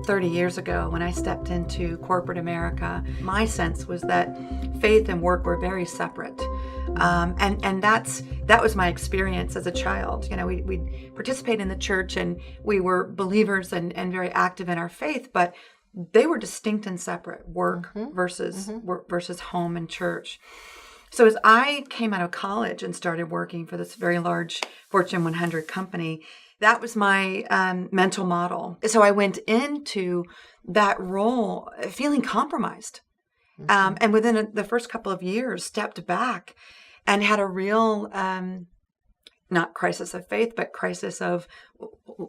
30 years ago when I stepped into corporate America, my sense was that faith and work were very separate. And that was my experience as a child. You know, we participated in the church and we were believers and very active in our faith, but they were distinct and separate, work versus home and church. So as I came out of college and started working for this very large Fortune 100 company, that was my mental model. So I went into that role feeling compromised. And within the first couple of years, stepped back and had a real, not crisis of faith, but crisis of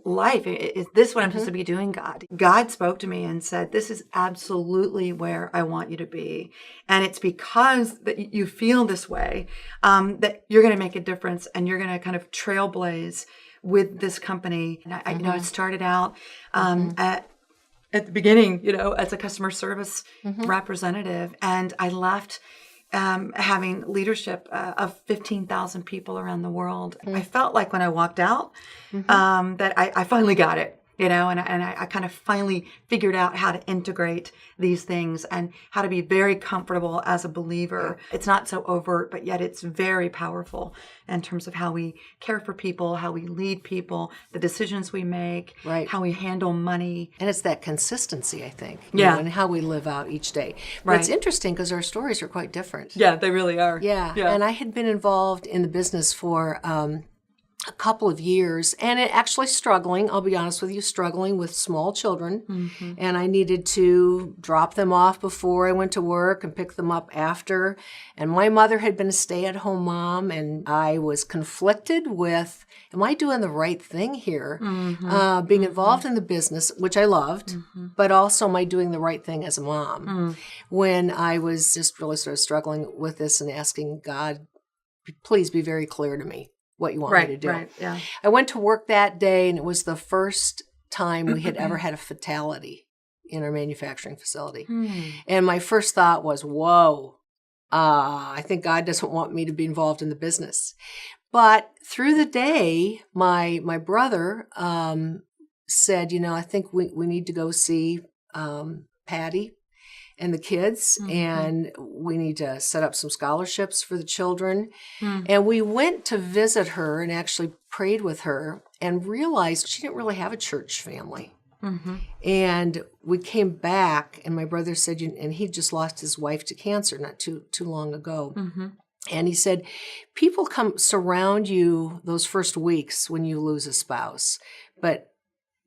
life. Is this what I'm supposed to be doing, God? God spoke to me and said, this is absolutely where I want you to be. And it's because that you feel this way that you're going to make a difference and you're going to kind of trailblaze with this company. And I started out at the beginning, as a customer service representative, and I left having leadership of 15,000 people around the world. I felt like when I walked out that I finally got it. And I kind of finally figured out how to integrate these things and how to be very comfortable as a believer. It's not so overt, but yet it's very powerful in terms of how we care for people, how we lead people, the decisions we make, how we handle money. And it's that consistency, I think, and how we live out each day. But it's interesting because our stories are quite different. Yeah, they really are. Yeah. And I had been involved in the business for a couple of years, and it actually struggling, I'll be honest with you, struggling with small children. And I needed to drop them off before I went to work and pick them up after. And my mother had been a stay-at-home mom, and I was conflicted with, am I doing the right thing here? Being involved in the business, which I loved, but also am I doing the right thing as a mom? When I was just really sort of struggling with this and asking God, please be very clear to me what you want me to do. I went to work that day, and it was the first time we had ever had a fatality in our manufacturing facility. And my first thought was, whoa, I think God doesn't want me to be involved in the business. But through the day, my brother said, I think we need to go see Patty and the kids, and we need to set up some scholarships for the children. And we went to visit her and actually prayed with her and realized she didn't really have a church family. And we came back, and my brother said, and he just lost his wife to cancer not too long ago. And he said, people come surround you those first weeks when you lose a spouse, but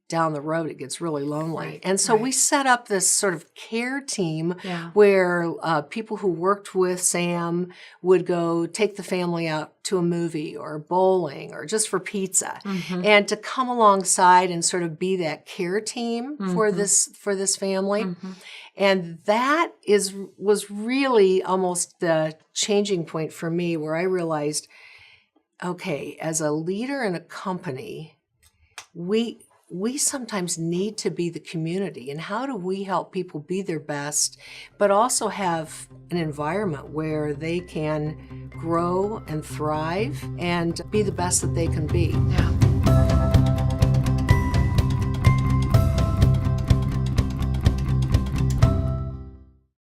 down the road, it gets really lonely. And so we set up this sort of care team where people who worked with Sam would go take the family out to a movie or bowling or just for pizza, and to come alongside and sort of be that care team for this family. And that was really almost the changing point for me, where I realized, okay, as a leader in a company, we sometimes need to be the community. And how do we help people be their best, but also have an environment where they can grow and thrive and be the best that they can be? Yeah.